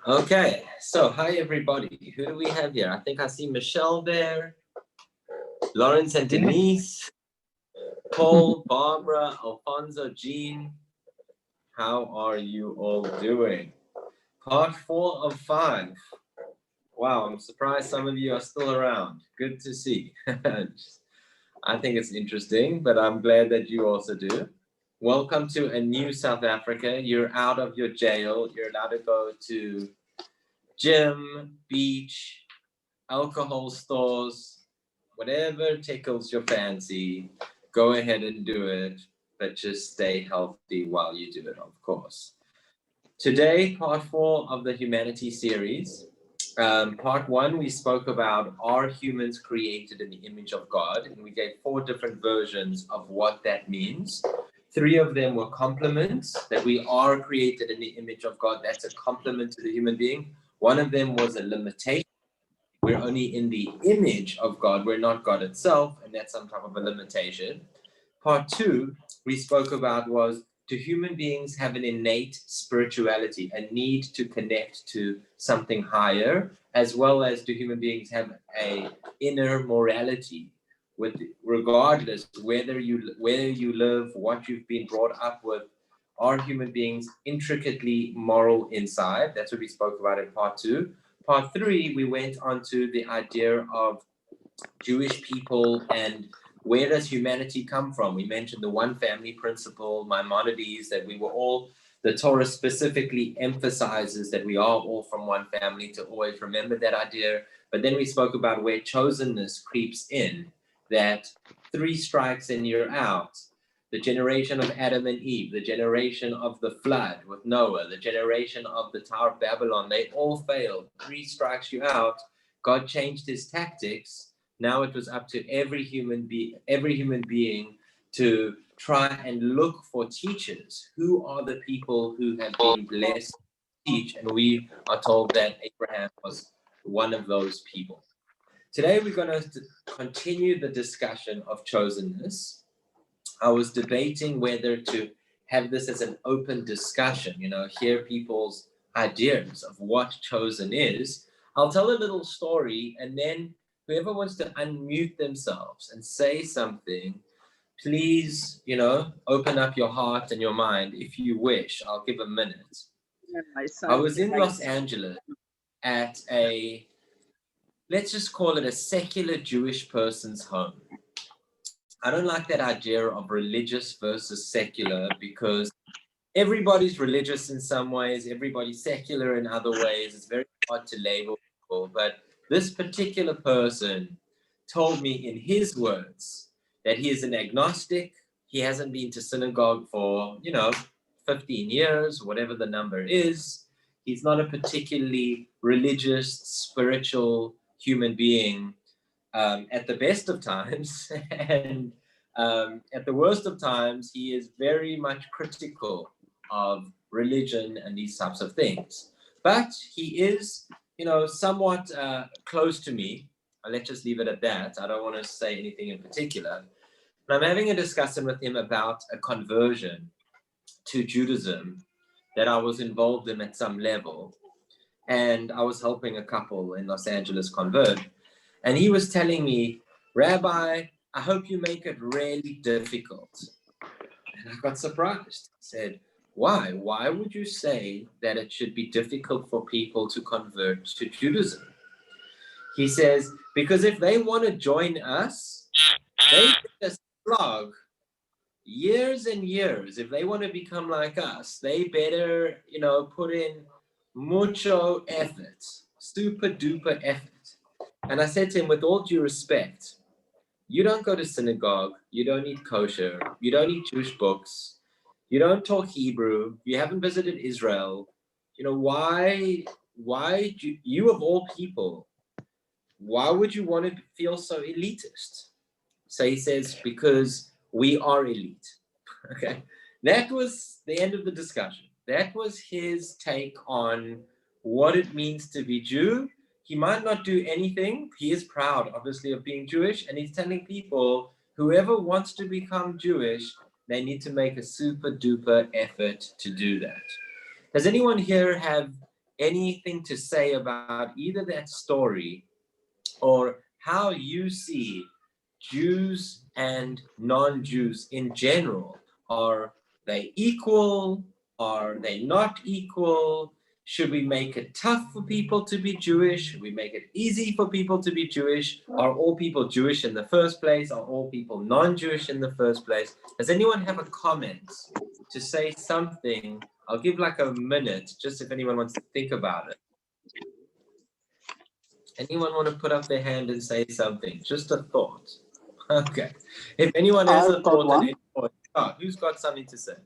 Okay, so hi everybody. Who do we have here? I think I see Michelle there, Lawrence and Denise, Paul, Barbara, Alfonso, Jean. How are you all doing? Part 4 of 5. Wow, I'm surprised some of you are still around. Good to see. I think it's interesting, but I'm glad that you also do. Welcome to a new South Africa. You're out of your jail. You're allowed to go to gym, beach, alcohol stores, whatever tickles your fancy, go ahead and do it, but just stay healthy while you do it, of course. Today, part 4 of the humanity series. Part 1, we spoke about are humans created in the image of God, and we gave 4 different versions of what that means. 3 of them were compliments, that we are created in the image of God. That's a compliment to the human being. One of them was a limitation. We're only in the image of God. We're not God itself, and that's some type of a limitation. Part 2, we spoke about was, do human beings have an innate spirituality, a need to connect to something higher, as well as do human beings have an inner morality, with regardless whether you live, what you've been brought up with, are human beings intricately moral inside? That's what we spoke about in part 2. Part 3, we went on to the idea of Jewish people and where does humanity come from? We mentioned the one family principle, Maimonides, that we were all, the Torah specifically emphasizes that we are all from one family, to always remember that idea. But then we spoke about where chosenness creeps in, that 3 strikes and you're out. The generation of Adam and Eve, the generation of the flood with Noah, the generation of the Tower of Babylon, they all failed. 3 strikes you out. God changed his tactics. Now it was up to every human being to try and look for teachers. Who are the people who have been blessed to teach? And we are told that Abraham was one of those people. Today we're going to continue the discussion of chosenness. I was debating whether to have this as an open discussion, hear people's ideas of what chosen is. I'll tell a little story, and then whoever wants to unmute themselves and say something, please, open up your heart and your mind if you wish. I'll give a minute. I was in Los Angeles at let's just call it a secular Jewish person's home. I don't like that idea of religious versus secular, because everybody's religious in some ways, everybody's secular in other ways. It's very hard to label people, but this particular person told me in his words that he is an agnostic. He hasn't been to synagogue for, 15 years, whatever the number is. He's not a particularly religious, spiritual human being at the best of times. And at the worst of times, he is very much critical of religion and these types of things. But he is, somewhat close to me. Let's just leave it at that. I don't want to say anything in particular. And I'm having a discussion with him about a conversion to Judaism that I was involved in at some level. And I was helping a couple in Los Angeles convert. And he was telling me, Rabbi, I hope you make it really difficult. And I got surprised. I said, why? Why would you say that it should be difficult for people to convert to Judaism? He says, because if they want to join us, they just flog years and years. If they want to become like us, they better, put in mucho effort, super duper effort. And I said to him, with all due respect, you don't go to synagogue, you don't eat kosher, you don't eat Jewish books, you don't talk Hebrew, you haven't visited Israel. Why you of all people, why would you want to feel so elitist? So he says, because we are elite. Okay. That was the end of the discussion. That was his take on what it means to be Jew. He might not do anything. He is proud, obviously, of being Jewish. And he's telling people, whoever wants to become Jewish, they need to make a super duper effort to do that. Does anyone here have anything to say about either that story or how you see Jews and non-Jews in general? Are they equal? Are they not equal? Should we make it tough for people to be Jewish? Should we make it easy for people to be Jewish? Are all people Jewish in the first place? Are all people non-Jewish in the first place? Does anyone have a comment to say something? I'll give like a minute, just if anyone wants to think about it. Anyone want to put up their hand and say something? Just a thought. Okay. If anyone has a thought at any point, who's got something to say?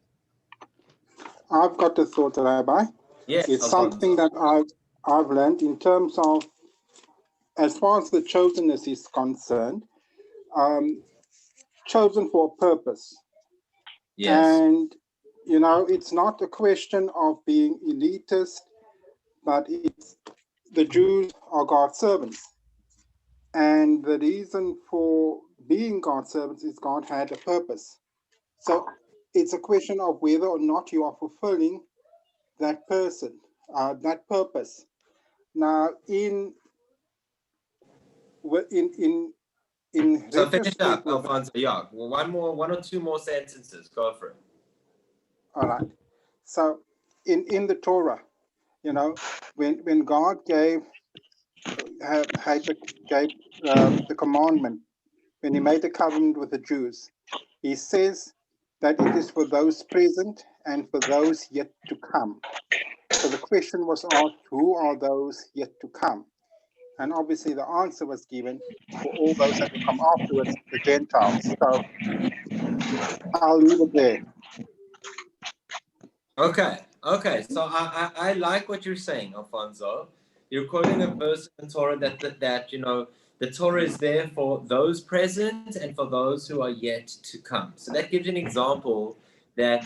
I've got a thought, Rabbi. Yes, it's something that I've learned in terms of, as far as the chosenness is concerned, chosen for a purpose. Yes. And, you know, it's not a question of being elitist, but it's the Jews are God's servants. And the reason for being God's servants is God had a purpose. So it's a question of whether or not you are fulfilling that that purpose. Now, so finish up, Alfonso. Yeah, well, one or two more sentences. Go for it. All right. So in the Torah, you know, when God gave the commandment, when he made the covenant with the Jews, he says that it is for those present and for those yet to come. So the question was asked, who are those yet to come? And obviously the answer was given for all those that will come afterwards, the Gentiles. So I'll leave it there. Okay. So I like what you're saying, Alfonso. You're quoting a verse in the Torah that you know, the Torah is there for those present and for those who are yet to come. So that gives you an example that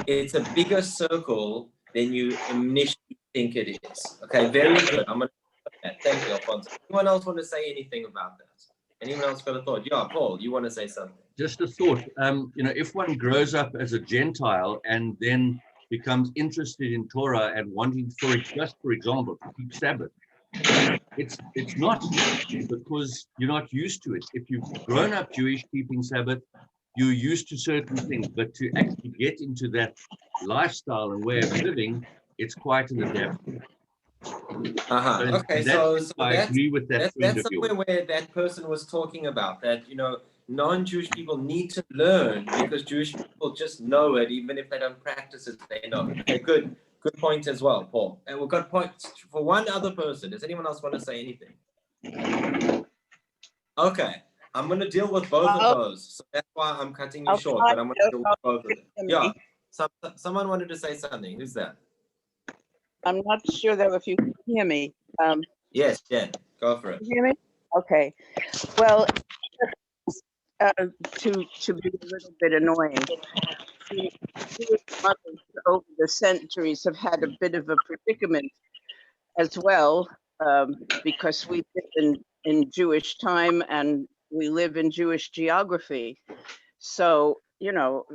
it's a bigger circle than you initially think it is. Okay, very good. I'm going to that. Thank you, Alfonso. Anyone else want to say anything about that? Anyone else got a thought? Yeah, Paul, you want to say something? Just a thought. You know, if one grows up as a Gentile and then becomes interested in Torah and wanting, for example, to keep Sabbath, it's not because you're not used to it. If you've grown up Jewish keeping Sabbath, you're used to certain things, but to actually get into that lifestyle and way of living, it's quite an adaptation. Okay, so I agree with that. That's somewhere where that person was talking about that, you know, non-Jewish people need to learn because Jewish people just know it, even if they don't practice it, they know it. Okay, good point as well, Paul. And we've got points for one other person. Does anyone else want to say anything? Okay, I'm going to deal with both of those. So that's why I'm cutting you short, but I'm going to deal with both of them. Yeah, someone wanted to say something. Who's that? I'm not sure though if you can hear me. Yes, Jen, go for it. Can you hear me? Okay. Well, to be a little bit annoying, mothers over the centuries have had a bit of a predicament as well, because we live in Jewish time and we live in Jewish geography. So, you know,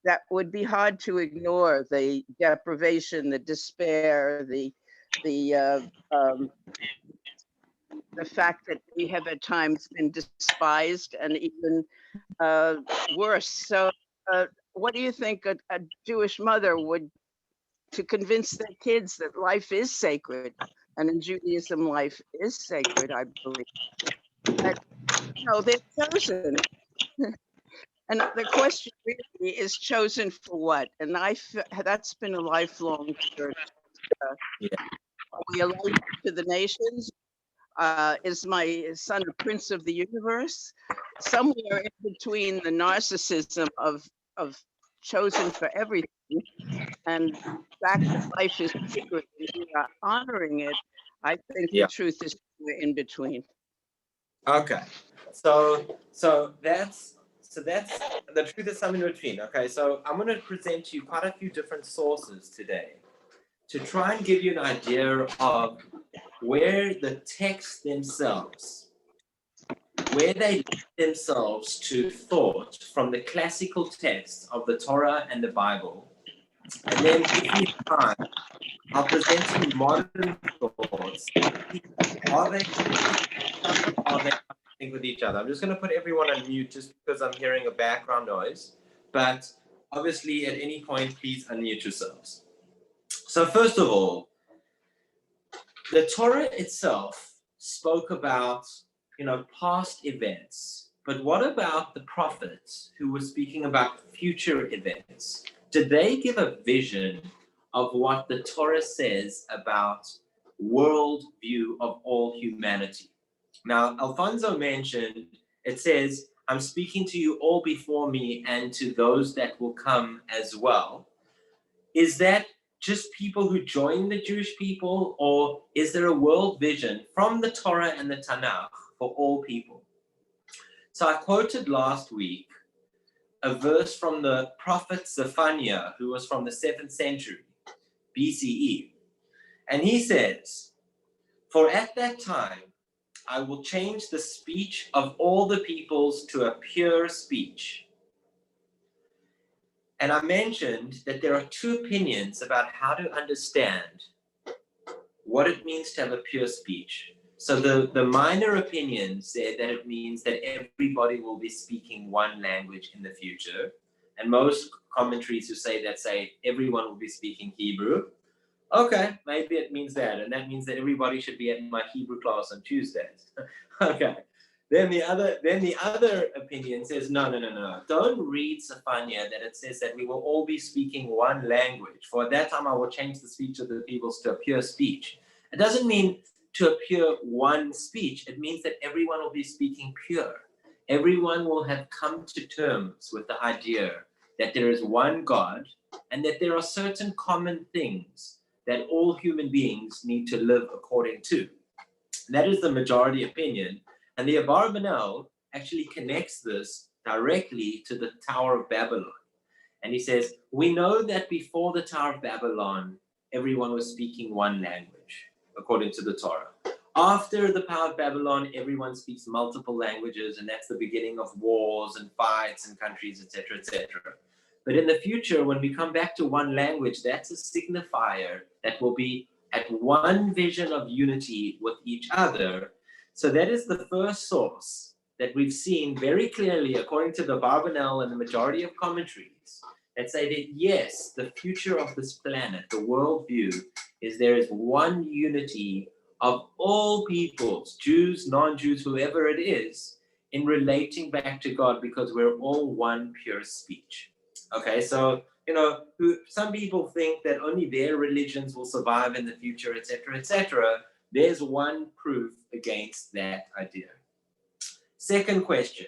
that would be hard to ignore, the deprivation, the despair, the fact that we have at times been despised and even worse. So what do you think a Jewish mother would, to convince their kids that life is sacred, and in Judaism life is sacred, I believe, that, you know, they're chosen. And the question really is, chosen for what? And that's been a lifelong search. Are we a light to the nations? Is my son a prince of the universe? Somewhere in between the narcissism of chosen for everything and the fact that life is sacred and we are honoring it, I think the truth is in between. Okay, so that's the truth is somewhere in between. Okay, so I'm going to present to you quite a few different sources today to try and give you an idea of where the texts themselves, where they lead themselves to thought from the classical texts of the Torah and the Bible. And then if you time, I'll present some modern thoughts. Are they connecting with each other? I'm just going to put everyone on mute just because I'm hearing a background noise. But obviously, at any point, please unmute yourselves. So first of all, the Torah itself spoke about, past events. But what about the prophets who were speaking about future events? Did they give a vision of what the Torah says about world view of all humanity? Now, Alfonso mentioned, it says, I'm speaking to you all before me and to those that will come as well. Is that just people who join the Jewish people, or is there a world vision from the Torah and the Tanakh for all people? So I quoted last week a verse from the prophet Zephaniah, who was from the 7th century BCE. And he says, "For at that time, I will change the speech of all the peoples to a pure speech." And I mentioned that there are two opinions about how to understand what it means to have a pure speech. So the minor opinion said that it means that everybody will be speaking one language in the future. And most commentaries who say that say everyone will be speaking Hebrew. Okay, maybe it means that. And that means that everybody should be at my Hebrew class on Tuesdays. Okay. Then the other opinion says, no. Don't read Zephaniah that it says that we will all be speaking one language. For at that time, I will change the speech of the peoples to a pure speech. It doesn't mean to a pure one speech. It means that everyone will be speaking pure. Everyone will have come to terms with the idea that there is one God and that there are certain common things that all human beings need to live according to. That is the majority opinion. And the Abarbanel actually connects this directly to the Tower of Babylon. And he says, we know that before the Tower of Babylon, everyone was speaking one language, according to the Torah. After the Tower of Babylon, everyone speaks multiple languages, and that's the beginning of wars and fights and countries, etc., etc. But in the future, when we come back to one language, that's a signifier that will be at one vision of unity with each other. So that is the first source that we've seen very clearly, according to the Barbanel and the majority of commentaries, that say that yes, the future of this planet, the worldview, is there is one unity of all peoples, Jews, non-Jews, whoever it is, in relating back to God, because we're all one pure speech. Okay, so, some people think that only their religions will survive in the future, etc., etc. There's one proof against that idea. Second question,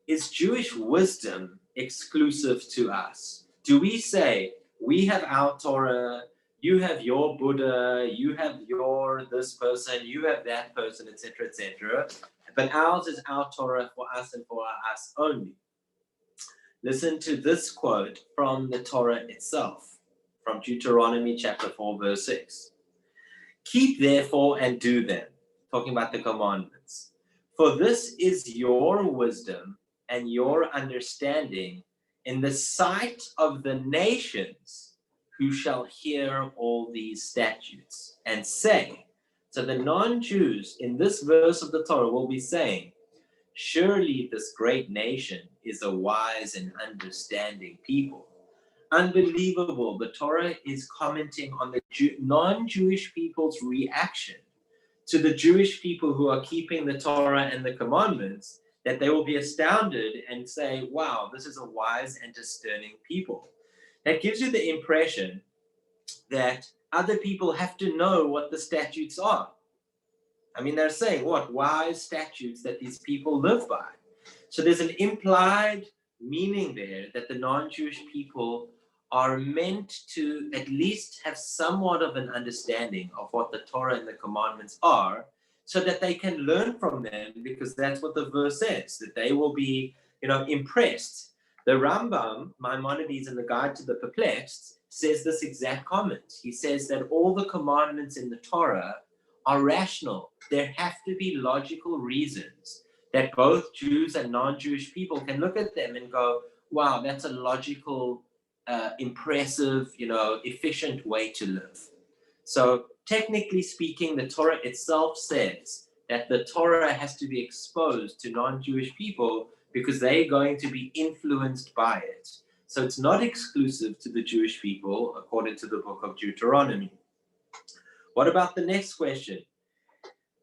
is Jewish wisdom exclusive to us? Do we say, we have our Torah, you have your Buddha, you have your this person, you have that person, etc., etc., but ours is our Torah for us and for us only? Listen to this quote from the Torah itself, from Deuteronomy chapter 4, verse 6. Keep therefore and do them, talking about the commandments. For this is your wisdom and your understanding in the sight of the nations who shall hear all these statutes and say. So the non-Jews in this verse of the Torah will be saying, surely this great nation is a wise and understanding people. Unbelievable. The Torah is commenting on the non-Jewish people's reaction to the Jewish people who are keeping the Torah and the commandments, that they will be astounded and say, wow, this is a wise and discerning people. That gives you the impression that other people have to know what the statutes are. I mean, they're saying, what? Wise statutes that these people live by. So there's an implied meaning there that the non-Jewish people are meant to at least have somewhat of an understanding of what the Torah and the commandments are, so that they can learn from them, because that's what the verse says, that they will be, impressed. The Rambam, Maimonides in the Guide to the Perplexed, says this exact comment. He says that all the commandments in the Torah are rational. There have to be logical reasons that both Jews and non-Jewish people can look at them and go, wow, that's a logical, impressive, efficient way to live. So technically speaking, the Torah itself says that the Torah has to be exposed to non-Jewish people because they're going to be influenced by it. So it's not exclusive to the Jewish people, according to the book of Deuteronomy. What about the next question?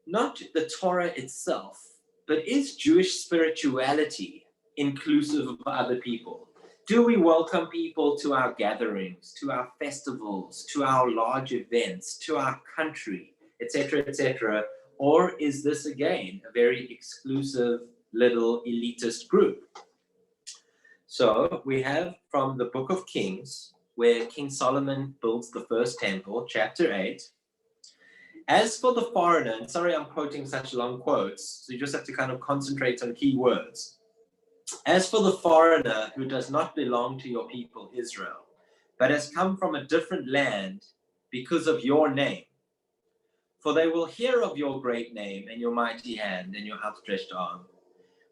Not the Torah itself, but is Jewish spirituality inclusive of other people? Do we welcome people to our gatherings, to our festivals, to our large events, to our country, etc., etc.? Or is this, again, a very exclusive little elitist group? So we have from the book of Kings, where King Solomon builds the first temple, chapter 8. As for the foreigner, and sorry I'm quoting such long quotes, so you just have to kind of concentrate on key words. As for the foreigner who does not belong to your people Israel, but has come from a different land because of your name, for they will hear of your great name and your mighty hand and your outstretched arm,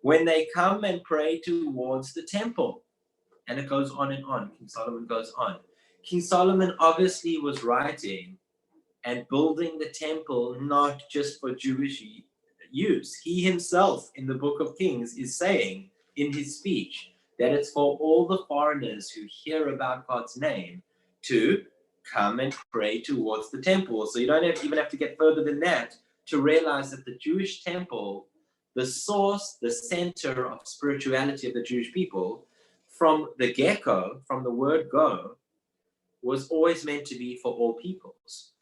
when they come and pray towards the temple. And it goes on and on. King Solomon goes on. King Solomon obviously was writing and building the temple not just for Jewish use. He himself in the book of Kings is saying in his speech that it's for all the foreigners who hear about God's name to come and pray towards the temple. So you don't even have to get further than that to realize that the Jewish temple, the source, the center of spirituality of the Jewish people, from the get-go, from the word go, was always meant to be for all peoples.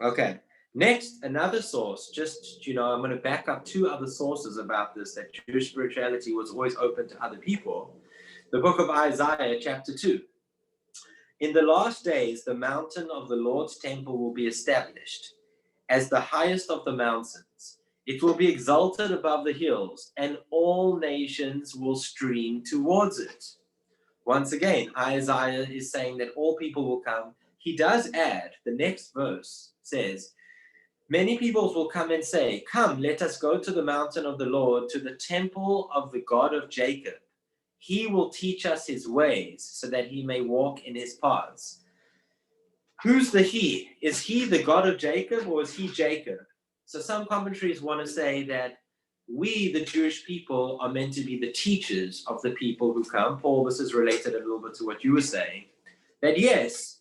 Okay, next, another source, I'm going to back up two other sources about this, that Jewish spirituality was always open to other people. The book of Isaiah, chapter 2. In the last days, the mountain of the Lord's temple will be established as the highest of the mountains. It will be exalted above the hills, and all nations will stream towards it. Once again, Isaiah is saying that all people will come. He does add, the next verse says, many peoples will come and say, come, let us go to the mountain of the Lord, to the temple of the God of Jacob. He will teach us his ways so that he may walk in his paths. Who's the he? Is he the God of Jacob or is he Jacob? So some commentaries want to say that we, the Jewish people, are meant to be the teachers of the people who come. Paul, this is related a little bit to what you were saying, that yes,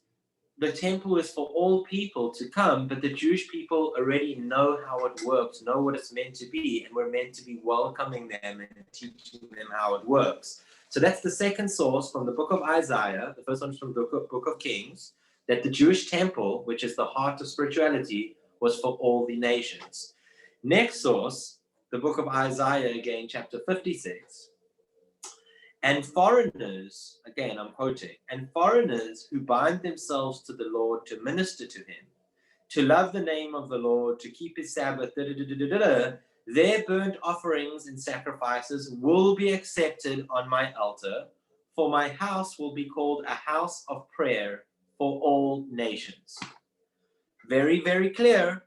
the temple is for all people to come, but the Jewish people already know how it works, know what it's meant to be, and we're meant to be welcoming them and teaching them how it works. So that's the second source from the book of Isaiah. The first one is from the book of Kings, that the Jewish temple, which is the heart of spirituality, was for all the nations. Next source, the book of Isaiah again, chapter 56. And foreigners, again, I'm quoting, and foreigners who bind themselves to the Lord to minister to him, to love the name of the Lord, to keep his Sabbath, their burnt offerings and sacrifices will be accepted on my altar, for my house will be called a house of prayer for all nations. Very, very clear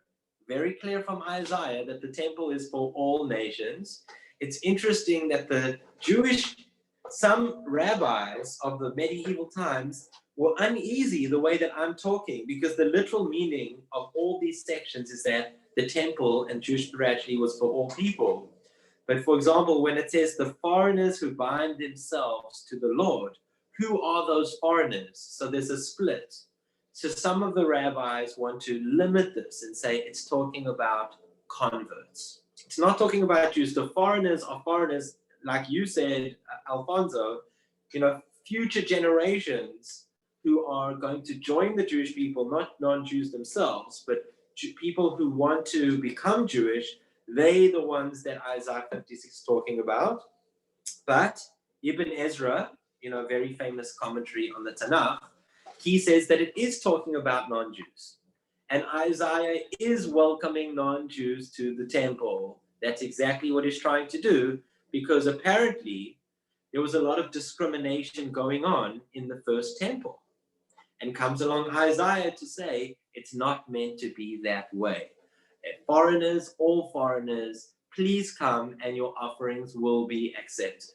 from Isaiah that the temple is for all nations. It's interesting that some rabbis of the medieval times were uneasy the way that I'm talking, because the literal meaning of all these sections is that the temple and Jewish spirituality was for all people. But for example, when it says the foreigners who bind themselves to the Lord, who are those foreigners? So there's a split. So some of the rabbis want to limit this and say it's talking about converts. It's not talking about Jews. The foreigners are foreigners, like you said, Alfonso, future generations who are going to join the Jewish people, not non-Jews themselves, but people who want to become Jewish. They the ones that Isaiah 56 is talking about. But Ibn Ezra, very famous commentary on the Tanakh, he says that it is talking about non-Jews. And Isaiah is welcoming non-Jews to the temple. That's exactly what he's trying to do, because apparently there was a lot of discrimination going on in the first temple. And comes along Isaiah to say it's not meant to be that way. Foreigners, all foreigners, please come and your offerings will be accepted.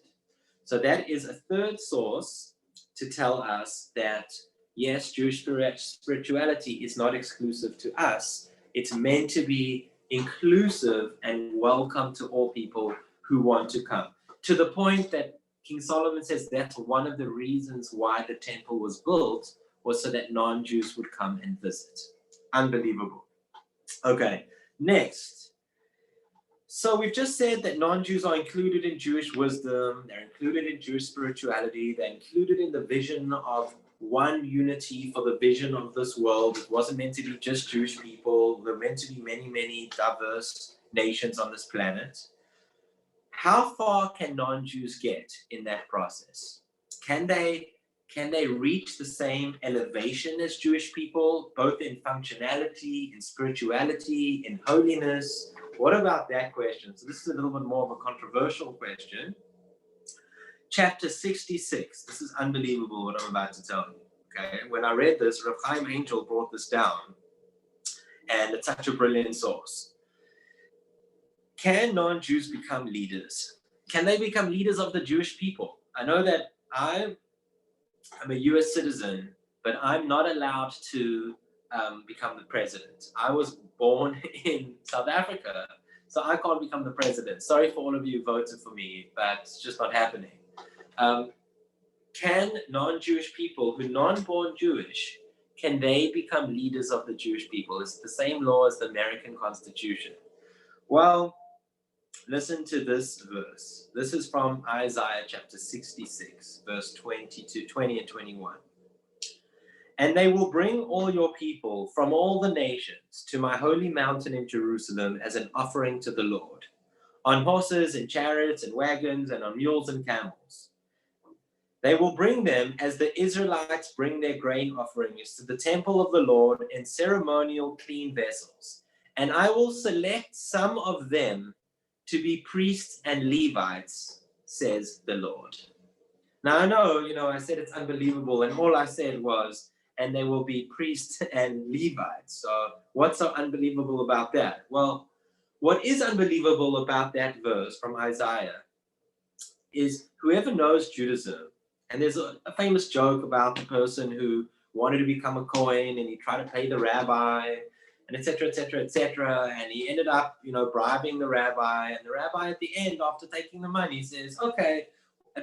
So that is a third source to tell us that yes, Jewish spirituality is not exclusive to us. It's meant to be inclusive and welcome to all people who want to come. To the point that King Solomon says that's one of the reasons why the temple was built, was so that non-Jews would come and visit. Unbelievable. Okay, next. So we've just said that non-Jews are included in Jewish wisdom, they're included in Jewish spirituality, they're included in the vision of one unity for the vision of this world. It wasn't meant to be just Jewish people, there were meant to be many, many diverse nations on this planet. How far can non-Jews get in that process? Can they reach the same elevation as Jewish people, both in functionality, in spirituality, in holiness? What about that question? So this is a little bit more of a controversial question. Chapter 66. This is unbelievable what I'm about to tell you. Okay, when I read this, Rav Chaim Angel brought this down, and it's such a brilliant source. Can non-Jews become leaders? Can they become leaders of the Jewish people? I know that I'm a US citizen, but I'm not allowed to become the president. I was born in South Africa, so I can't become the president. Sorry for all of you who voted for me, but it's just not happening. Can non-Jewish people who are non-born Jewish, can they become leaders of the Jewish people? It's the same law as the American Constitution. Well, listen to this verse. This is from Isaiah chapter 66, verse 20 and 21. And they will bring all your people from all the nations to my holy mountain in Jerusalem as an offering to the Lord, on horses and chariots and wagons and on mules and camels. They will bring them as the Israelites bring their grain offerings to the temple of the Lord in ceremonial clean vessels. And I will select some of them to be priests and Levites, says the Lord. Now I know, I said it's unbelievable, and all I said was, and they will be priests and Levites. So what's so unbelievable about that? Well, what is unbelievable about that verse from Isaiah is whoever knows Judaism, and there's a famous joke about the person who wanted to become a Kohen and he tried to pay the rabbi, and et cetera, and he ended up, bribing the rabbi, and the rabbi at the end, after taking the money, says, okay,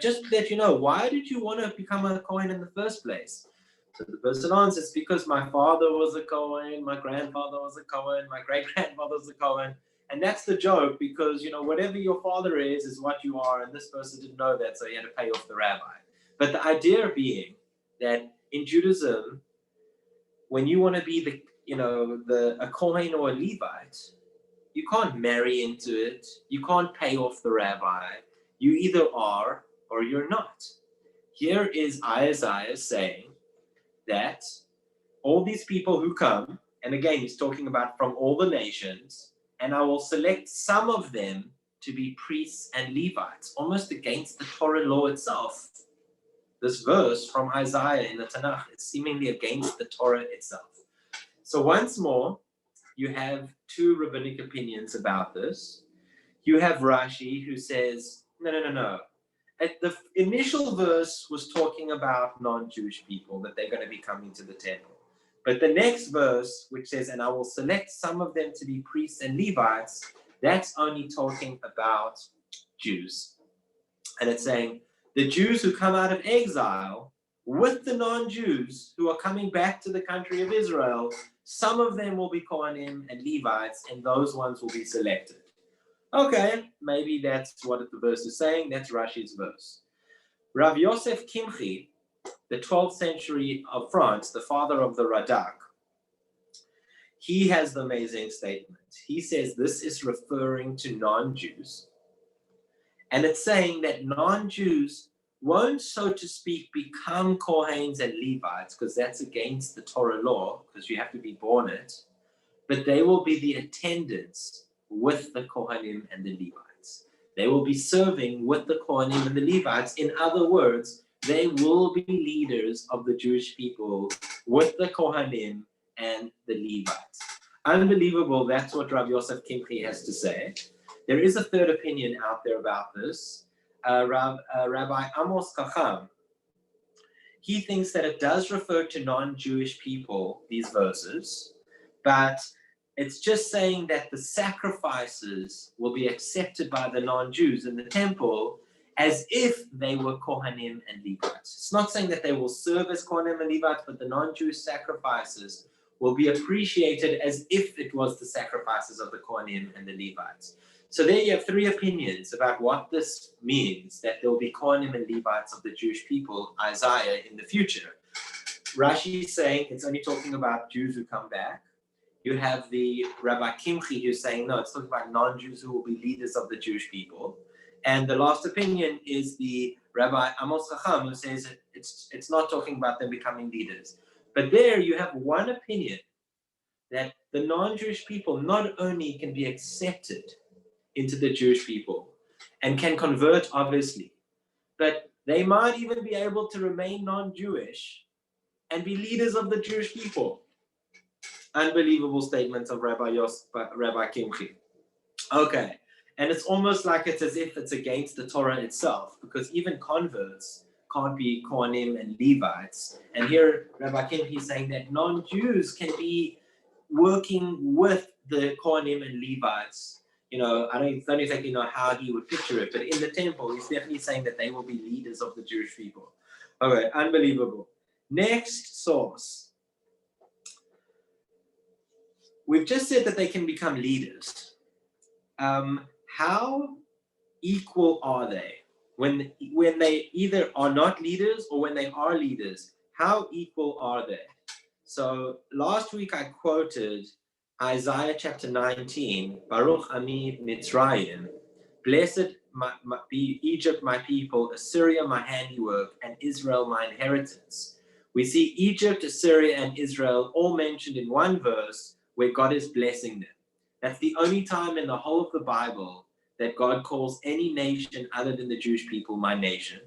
just to let you know, why did you want to become a Kohen in the first place? So the person answers, because my father was a Kohen, my grandfather was a Kohen, my great-grandfather was a Kohen, and that's the joke, because, whatever your father is what you are, and this person didn't know that, so he had to pay off the rabbi. But the idea being that in Judaism, when you want to be a Kohen or a Levite, you can't marry into it. You can't pay off the rabbi. You either are or you're not. Here is Isaiah saying that all these people who come, and again, he's talking about from all the nations, and I will select some of them to be priests and Levites, almost against the Torah law itself. This verse from Isaiah in the Tanakh is seemingly against the Torah itself. So once more, you have two rabbinic opinions about this. You have Rashi who says, no. The initial verse was talking about non-Jewish people, that they're going to be coming to the temple. But the next verse, which says, and I will select some of them to be priests and Levites, that's only talking about Jews. And it's saying, the Jews who come out of exile with the non-Jews who are coming back to the country of Israel, some of them will be Kohanim and Levites, and those ones will be selected. Okay, maybe that's what the verse is saying. That's Rashi's verse. Rav Yosef Kimchi, the 12th century of France, the father of the Radak, he has the amazing statement. He says this is referring to non-Jews. And it's saying that non-Jews won't, so to speak, become Kohanes and Levites, because that's against the Torah law, because you have to be born it, but they will be the attendants with the Kohanim and the Levites. They will be serving with the Kohanim and the Levites. In other words, they will be leaders of the Jewish people with the Kohanim and the Levites. Unbelievable, that's what Rav Yosef Kimchi has to say. There is a third opinion out there about this. Rabbi Amos Kacham, he thinks that it does refer to non-Jewish people, these verses, but it's just saying that the sacrifices will be accepted by the non-Jews in the temple as if they were Kohanim and Levites. It's not saying that they will serve as Kohanim and Levites, but the non-Jewish sacrifices will be appreciated as if it was the sacrifices of the Kohanim and the Levites. So there you have three opinions about what this means, that there will be Kohanim and Levites of the Jewish people, Isaiah, in the future. Rashi is saying it's only talking about Jews who come back. You have the Rabbi Kimchi who's saying, no, it's talking about non-Jews who will be leaders of the Jewish people. And the last opinion is the Rabbi Amos Chacham, who says it's not talking about them becoming leaders. But there you have one opinion, that the non-Jewish people not only can be accepted into the Jewish people and can convert, obviously, but they might even be able to remain non-Jewish and be leaders of the Jewish people. Unbelievable statements of Rabbi Kimchi. Okay, and it's almost like it's as if it's against the Torah itself, because even converts can't be Kohanim and Levites. And here Rabbi Kimchi is saying that non-Jews can be working with the Kohanim and Levites. You know, I don't exactly know how he would picture it, but in the temple, he's definitely saying that they will be leaders of the Jewish people. Okay, unbelievable. Next source. We've just said that they can become leaders. How equal are they? When they either are not leaders or when they are leaders, how equal are they? So last week I quoted Isaiah chapter 19, Baruch Ani Mitzrayim, blessed be Egypt my people, Assyria my handiwork, and Israel my inheritance. We see Egypt, Assyria, and Israel all mentioned in one verse where God is blessing them. That's the only time in the whole of the Bible that God calls any nation other than the Jewish people my nation.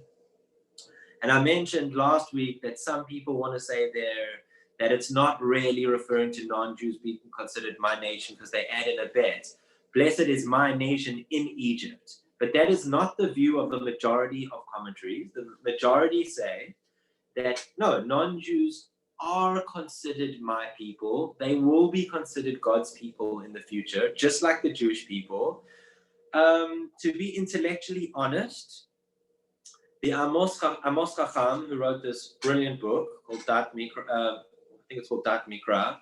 And I mentioned last week that some people want to say there that it's not really referring to non-Jews being considered my nation because they add in a bet. Blessed is my nation in Egypt. But that is not the view of the majority of commentaries. The majority say that no, non-Jews are considered my people. They will be considered God's people in the future, just like the Jewish people. To be intellectually honest, the Amos Chacham, who wrote this brilliant book called Dat Mikra, I think it's called Dat Mikra.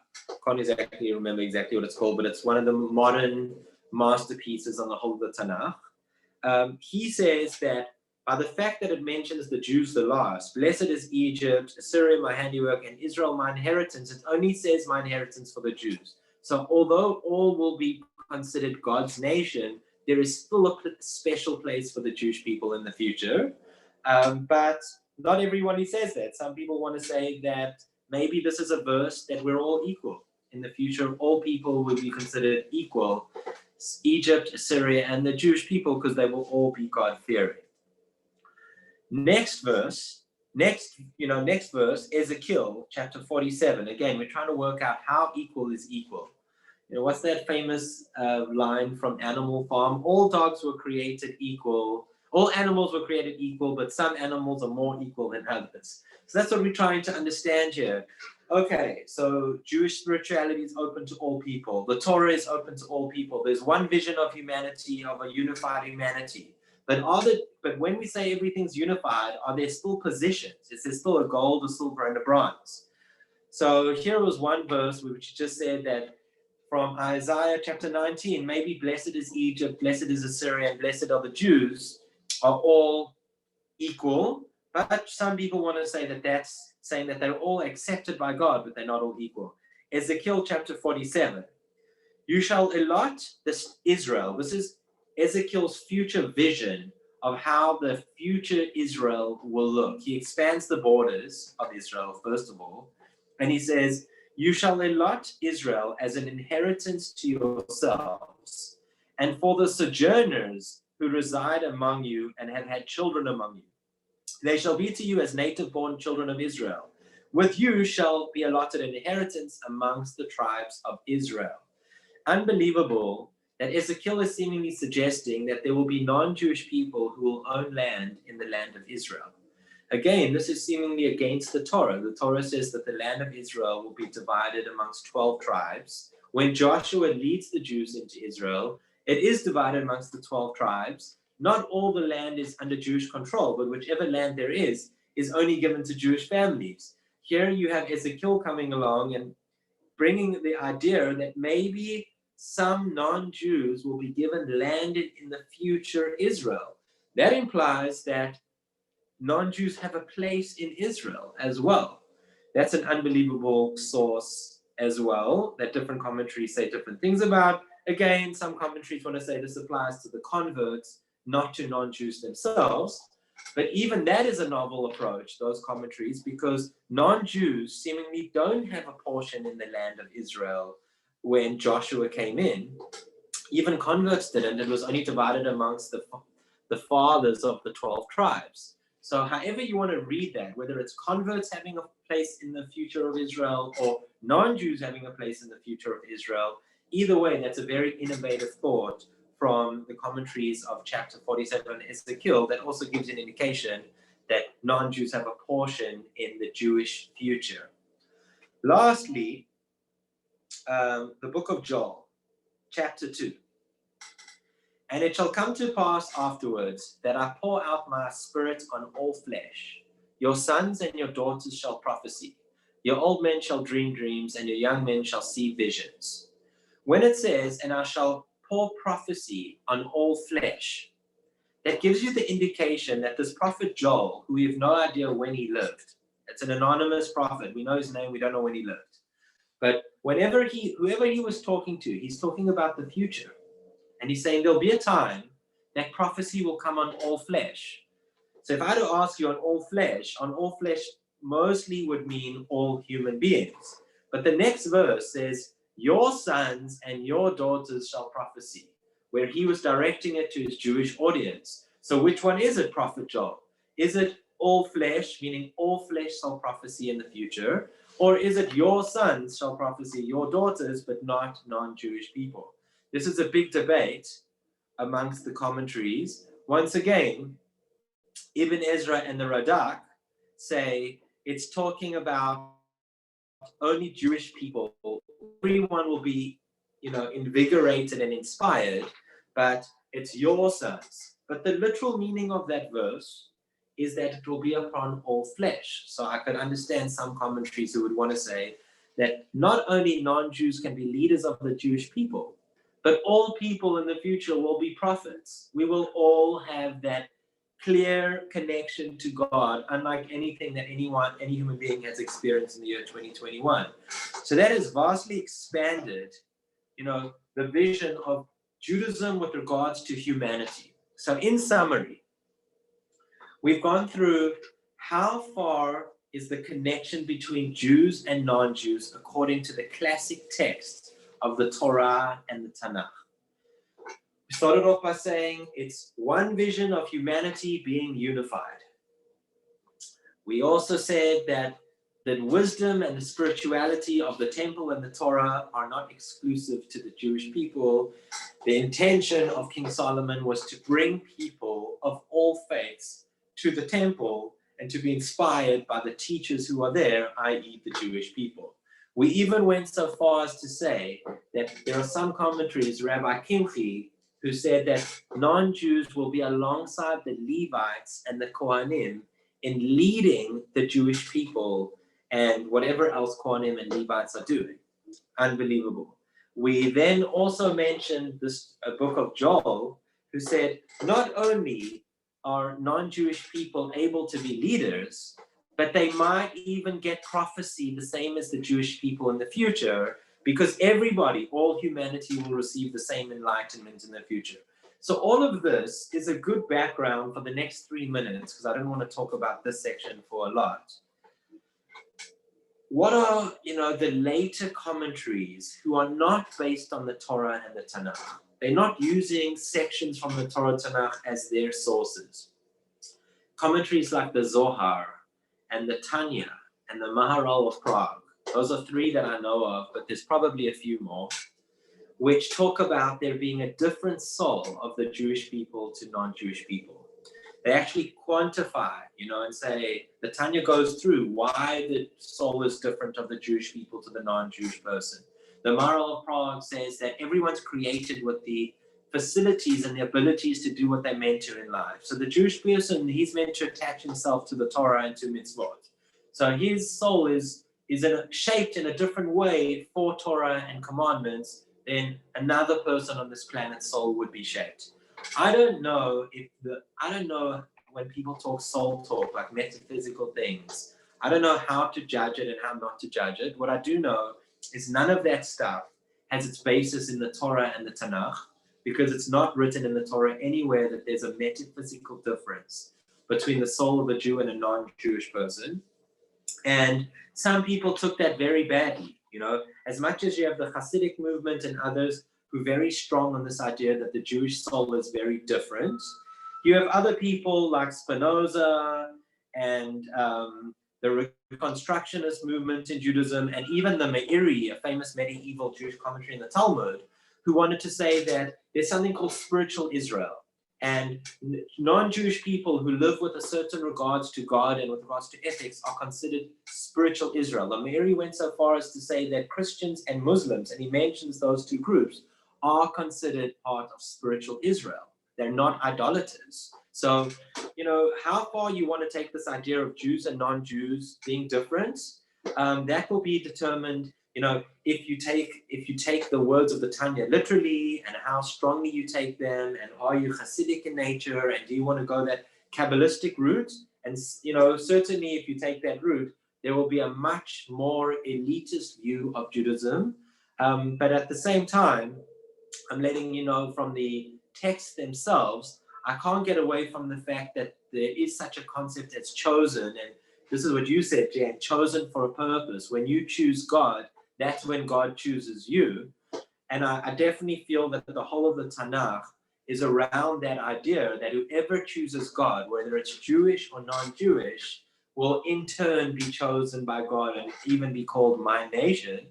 Can't exactly remember exactly what it's called, but it's one of the modern masterpieces on the whole of the Tanakh. He says that by the fact that it mentions the Jews the last, blessed is Egypt, Assyria my handiwork, and Israel my inheritance, it only says my inheritance for the Jews. So although all will be considered God's nation, there is still a special place for the Jewish people in the future. But not everyone says that. Some people want to say that maybe this is a verse that we're all equal. In the future, all people will be considered equal. Egypt, Assyria, and the Jewish people, because they will all be God-fearing. Next verse, Ezekiel chapter 47. Again, we're trying to work out how equal is equal. You know, what's that famous line from Animal Farm? All dogs were created equal. All animals were created equal, but some animals are more equal than others. So that's what we're trying to understand here. Okay, so Jewish spirituality is open to all people. The Torah is open to all people. There's one vision of humanity, of a unified humanity. But when we say everything's unified, are there still positions? Is there still a gold, a silver, and a bronze? So here was one verse which just said that from Isaiah chapter 19, maybe blessed is Egypt, blessed is Assyria, and blessed are the Jews, are all equal. But some people want to say that that's saying that they're all accepted by God, but they're not all equal. Ezekiel chapter 47. You shall allot this Israel. This is Ezekiel's future vision of how the future Israel will look. He expands the borders of Israel, first of all, and he says, you shall allot Israel as an inheritance to yourselves, and for the sojourners who reside among you and have had children among you. They shall be to you as native-born children of Israel. With you shall be allotted an inheritance amongst the tribes of Israel. Unbelievable that Ezekiel is seemingly suggesting that there will be non-Jewish people who will own land in the land of Israel. Again, this is seemingly against the Torah. The Torah says that the land of Israel will be divided amongst 12 tribes. When Joshua leads the Jews into Israel, it is divided amongst the 12 tribes. Not all the land is under Jewish control, but whichever land there is only given to Jewish families. Here you have Ezekiel coming along and bringing the idea that maybe some non-Jews will be given land in the future Israel. That implies that non-Jews have a place in Israel as well. That's an unbelievable source as well, that different commentaries say different things about. Again, some commentaries want to say this applies to the converts, not to non-Jews themselves. But even that is a novel approach, those commentaries, because non-Jews seemingly don't have a portion in the land of Israel when Joshua came in. Even converts didn't. It was only divided amongst the fathers of the 12 tribes. So however you want to read that, whether it's converts having a place in the future of Israel or non-Jews having a place in the future of Israel, either way, that's a very innovative thought from the commentaries of chapter 47 Ezekiel that also gives an indication that non-Jews have a portion in the Jewish future. Lastly, the book of Joel, chapter 2. And it shall come to pass afterwards that I pour out my spirit on all flesh. Your sons and your daughters shall prophesy. Your old men shall dream dreams, and your young men shall see visions. When it says, and I shall pour prophecy on all flesh, that gives you the indication that this prophet Joel, who we have no idea when he lived, it's an anonymous prophet. We know his name, we don't know when he lived. But whoever he was talking to, he's talking about the future. And he's saying there'll be a time that prophecy will come on all flesh. So if I had to ask you on all flesh mostly would mean all human beings. But the next verse says, your sons and your daughters shall prophesy, where he was directing it to his Jewish audience. So which one is it, Prophet Joel? Is it all flesh, meaning all flesh shall prophesy in the future? Or is it your sons shall prophesy, your daughters, but not non-Jewish people? This is a big debate amongst the commentaries. Once again, Ibn Ezra and the Radak say it's talking about only Jewish people. Everyone will be, invigorated and inspired, but it's your sons. But the literal meaning of that verse is that it will be upon all flesh. So I could understand some commentaries who would want to say that not only non-Jews can be leaders of the Jewish people, but all people in the future will be prophets. We will all have that clear connection to God, unlike anything that any human being has experienced in the year 2021. So that has vastly expanded, the vision of Judaism with regards to humanity. So in summary, we've gone through how far is the connection between Jews and non-Jews according to the classic texts of the Torah and the Tanakh. We started off by saying it's one vision of humanity being unified. We also said that the wisdom and the spirituality of the temple and the Torah are not exclusive to the Jewish people. The intention of King Solomon was to bring people of all faiths to the temple and to be inspired by the teachers who are there, i.e. the Jewish people. We even went so far as to say that there are some commentaries, Rabbi Kimchi, who said that non-Jews will be alongside the Levites and the Kohanim in leading the Jewish people and whatever else Kohanim and Levites are doing. Unbelievable. We then also mentioned this book of Joel, who said not only are non-Jewish people able to be leaders, but they might even get prophecy the same as the Jewish people in the future, because everybody, all humanity will receive the same enlightenment in the future. So all of this is a good background for the next 3 minutes, because I don't want to talk about this section for a lot. What are, the later commentaries who are not based on the Torah and the Tanakh? They're not using sections from the Torah and Tanakh as their sources. Commentaries like the Zohar and the Tanya and the Maharal of Prague. Those are 3 that I know of, but there's probably a few more, which talk about there being a different soul of the Jewish people to non-Jewish people. They actually quantify, and say the Tanya goes through why the soul is different of the Jewish people to the non-Jewish person. The Maharal of Prague says that everyone's created with the facilities and the abilities to do what they're meant to in life. So the Jewish person, he's meant to attach himself to the Torah and to mitzvot. So his soul is shaped in a different way for Torah and commandments than another person on this planet's soul would be shaped. I don't know when people talk soul talk, like metaphysical things. I don't know how to judge it and how not to judge it. What I do know is none of that stuff has its basis in the Torah and the Tanakh, because it's not written in the Torah anywhere that there's a metaphysical difference between the soul of a Jew and a non-Jewish person. And some people took that very badly. As much as you have the Hasidic movement and others who are very strong on this idea that the Jewish soul is very different, you have other people like Spinoza and the Reconstructionist movement in Judaism, and even the Meiri, a famous medieval Jewish commentary in the Talmud, who wanted to say that there's something called spiritual Israel. And non-Jewish people who live with a certain regards to God and with regards to ethics are considered spiritual Israel. The Meiri went so far as to say that Christians and Muslims, and he mentions those two groups, are considered part of spiritual Israel. They're not idolaters. So, how far you want to take this idea of Jews and non-Jews being different, that will be determined, if you take the words of the Tanya literally, and how strongly you take them, and are you Hasidic in nature, and do you want to go that Kabbalistic route? And, certainly if you take that route, there will be a much more elitist view of Judaism. But at the same time, I'm letting you know from the texts themselves, I can't get away from the fact that there is such a concept as chosen. And this is what you said, Jan, chosen for a purpose. When you choose God, that's when God chooses you. And I definitely feel that the whole of the Tanakh is around that idea that whoever chooses God, whether it's Jewish or non-Jewish, will in turn be chosen by God and even be called my nation.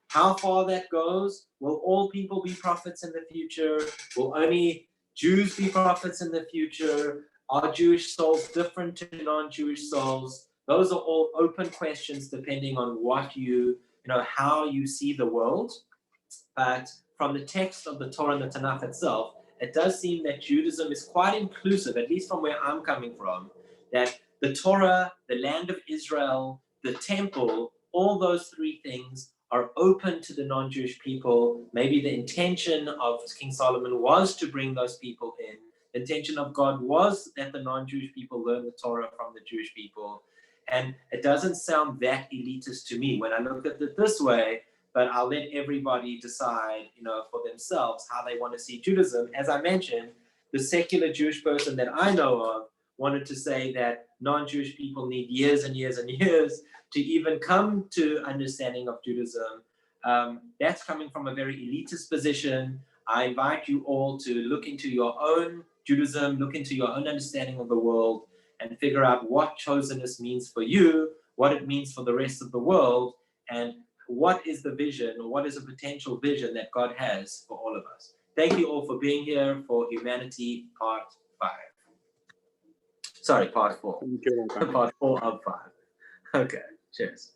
How far that goes, will all people be prophets in the future? Will only Jews be prophets in the future? Are Jewish souls different to non-Jewish souls? Those are all open questions depending on what how you see the world. But from the text of the Torah and the Tanakh itself, it does seem that Judaism is quite inclusive, at least from where I'm coming from, that the Torah, the land of Israel, the temple, all those three things are open to the non-Jewish people. Maybe the intention of King Solomon was to bring those people in. The intention of God was that the non-Jewish people learn the Torah from the Jewish people. And it doesn't sound that elitist to me when I look at it this way, but I'll let everybody decide, for themselves how they want to see Judaism. As I mentioned, the secular Jewish person that I know of wanted to say that non-Jewish people need years and years and years to even come to understanding of Judaism. That's coming from a very elitist position. I invite you all to look into your own Judaism, look into your own understanding of the world, and figure out what chosenness means for you, what it means for the rest of the world, and what is the vision, or what is a potential vision that God has for all of us. Thank you all for being here for Humanity Part 5. Sorry, Part 4. Thank you, Rabbi. Part 4 of 5. Okay, cheers.